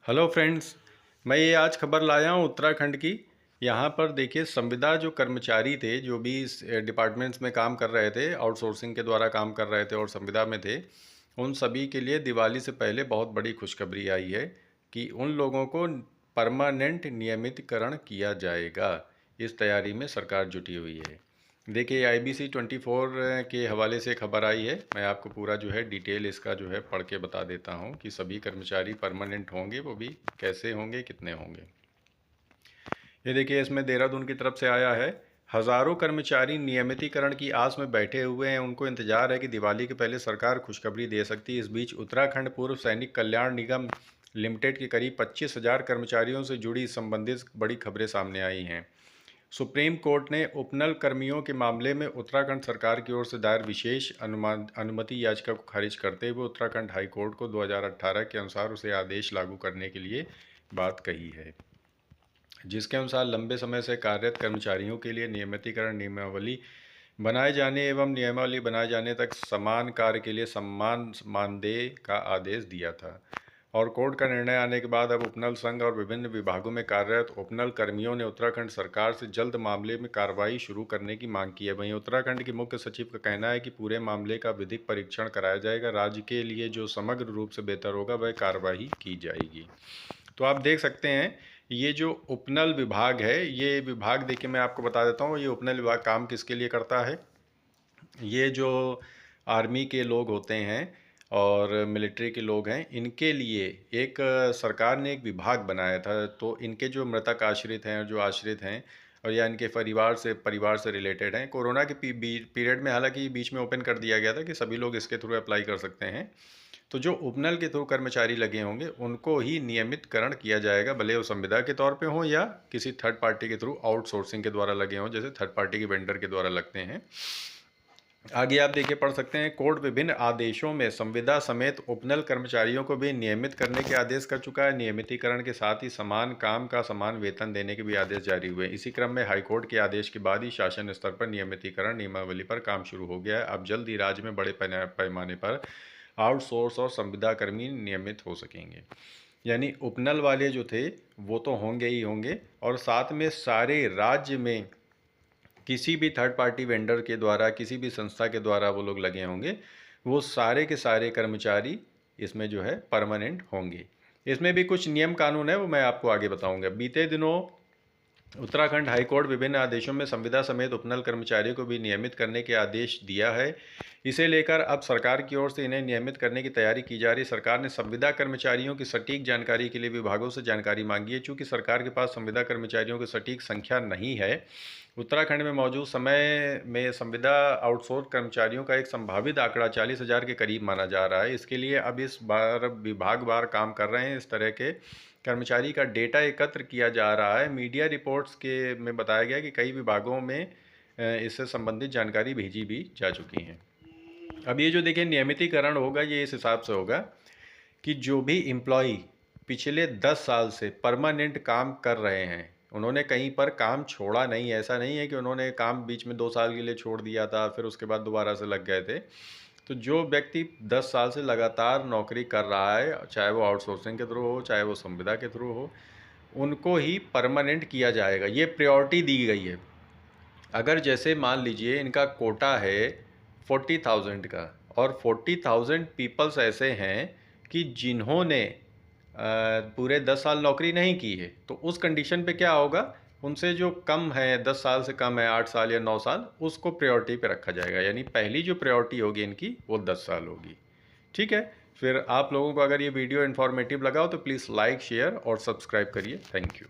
Hello friends, मैं ये आज खबर लाया हूँ उत्तराखंड की। यहाँ पर देखिए, संविदा जो कर्मचारी थे, जो भी इस डिपार्टमेंट्स में काम कर रहे थे, आउटसोर्सिंग के द्वारा काम कर रहे थे और संविदा में थे, उन सभी के लिए दिवाली से पहले बहुत बड़ी खुशखबरी आई है कि उन लोगों को परमानेंट नियमितीकरण किया जाएगा। इस तैयारी में सरकार जुटी हुई है। देखिए, IBC 24 के हवाले से खबर आई है। मैं आपको पूरा जो है डिटेल इसका जो है पढ़ के बता देता हूँ कि सभी कर्मचारी परमानेंट होंगे, वो भी कैसे होंगे, कितने होंगे। ये देखिए, इसमें देहरादून की तरफ से आया है। हज़ारों कर्मचारी नियमितीकरण की आस में बैठे हुए हैं। उनको इंतजार है कि दिवाली के पहले सरकार खुशखबरी दे सकती है। इस बीच उत्तराखंड पूर्व सैनिक कल्याण निगम लिमिटेड के करीब 25,000 कर्मचारियों से जुड़ी संबंधित बड़ी खबरें सामने आई हैं। सुप्रीम कोर्ट ने उपनल कर्मियों के मामले में उत्तराखंड सरकार की ओर से दायर विशेष अनुमति याचिका को खारिज करते हुए उत्तराखंड हाई कोर्ट को 2018 के अनुसार उसे आदेश लागू करने के लिए बात कही है, जिसके अनुसार लंबे समय से कार्यरत कर्मचारियों के लिए नियमितीकरण नियमावली बनाए जाने एवं नियमावली बनाए जाने तक समान कार्य के लिए समान मानदेय का आदेश दिया था। और कोर्ट का निर्णय आने के बाद अब उपनल संघ और विभिन्न विभागों में कार्यरत उपनल कर्मियों ने उत्तराखंड सरकार से जल्द मामले में कार्रवाई शुरू करने की मांग की है। वहीं उत्तराखंड के मुख्य सचिव का कहना है कि पूरे मामले का विधिक परीक्षण कराया जाएगा। राज्य के लिए जो समग्र रूप से बेहतर होगा वह कार्रवाई की जाएगी। तो आप देख सकते हैं, ये जो उपनल विभाग है, ये विभाग देखिए मैं आपको बता देता हूँ, ये उपनल विभाग काम किसके लिए करता है। ये जो आर्मी के लोग होते हैं और मिलिट्री के लोग हैं, इनके लिए एक सरकार ने एक विभाग बनाया था। तो इनके जो मृतक आश्रित हैं और जो आश्रित हैं और या इनके परिवार से रिलेटेड हैं, कोरोना के पीरियड में हालांकि बीच में ओपन कर दिया गया था कि सभी लोग इसके थ्रू अप्लाई कर सकते हैं। तो जो उपनल के थ्रू कर्मचारी लगे होंगे उनको ही नियमितकरण किया जाएगा, भले वो संविदा के तौर पे हों या किसी थर्ड पार्टी के थ्रू आउटसोर्सिंग के द्वारा लगे हों, जैसे थर्ड पार्टी के वेंडर के द्वारा लगते हैं। आगे आप देखिए, पढ़ सकते हैं, कोर्ट विभिन्न आदेशों में संविदा समेत उपनल कर्मचारियों को भी नियमित करने के आदेश कर चुका है। नियमितीकरण के साथ ही समान काम का समान वेतन देने के भी आदेश जारी हुए। इसी क्रम में हाईकोर्ट के आदेश के बाद ही शासन स्तर पर नियमितीकरण नियमावली पर काम शुरू हो गया है। अब जल्द ही राज्य में बड़े पैमाने पर आउटसोर्स और संविदा कर्मी नियमित हो सकेंगे। यानी उपनल वाले जो थे वो तो होंगे ही होंगे, और साथ में सारे राज्य में किसी भी थर्ड पार्टी वेंडर के द्वारा, किसी भी संस्था के द्वारा वो लोग लगे होंगे, वो सारे के सारे कर्मचारी इसमें जो है परमानेंट होंगे। इसमें भी कुछ नियम कानून है, वो मैं आपको आगे बताऊंगा। बीते दिनों उत्तराखंड हाईकोर्ट विभिन्न आदेशों में संविदा समेत उपनल कर्मचारियों को भी नियमित करने के आदेश दिया है। इसे लेकर अब सरकार की ओर से इन्हें नियमित करने की तैयारी की जा रही है। सरकार ने संविदा कर्मचारियों की सटीक जानकारी के लिए विभागों से जानकारी मांगी है। चूँकि सरकार के पास संविदा कर्मचारियों की सटीक संख्या नहीं है, उत्तराखंड में मौजूद समय में संविदा आउटसोर्स कर्मचारियों का एक संभावित आंकड़ा 40,000 के करीब माना जा रहा है। इसके लिए अब इस बार विभाग काम कर रहे हैं। इस तरह के कर्मचारी का डेटा एकत्र किया जा रहा है। मीडिया रिपोर्ट्स के में बताया गया कि कई विभागों में इससे संबंधित जानकारी भेजी भी जा चुकी हैं। अब ये जो देखिए नियमितीकरण होगा, ये इस हिसाब से होगा कि जो भी एम्प्लॉई पिछले 10 साल से परमानेंट काम कर रहे हैं, उन्होंने कहीं पर काम छोड़ा नहीं, ऐसा नहीं है कि उन्होंने काम बीच में 2 साल के लिए छोड़ दिया था फिर उसके बाद दोबारा से लग गए थे। तो जो व्यक्ति 10 साल से लगातार नौकरी कर रहा है, चाहे वो आउटसोर्सिंग के थ्रू हो, चाहे वो संविदा के थ्रू हो, उनको ही परमानेंट किया जाएगा। ये प्रायोरिटी दी गई है। अगर जैसे मान लीजिए इनका कोटा है 40,000 का, और 40,000 पीपल्स ऐसे हैं कि जिन्होंने पूरे 10 साल नौकरी नहीं की है, तो उस कंडीशन पे क्या होगा, उनसे जो कम है, 10 साल से कम है, 8 साल या 9 साल, उसको प्रायोरिटी पे रखा जाएगा। यानी पहली जो प्रायोरिटी होगी इनकी वो 10 साल होगी। ठीक है। फिर आप लोगों को अगर ये वीडियो इन्फॉर्मेटिव लगा हो तो प्लीज़ लाइक, शेयर और सब्सक्राइब करिए। Thank you.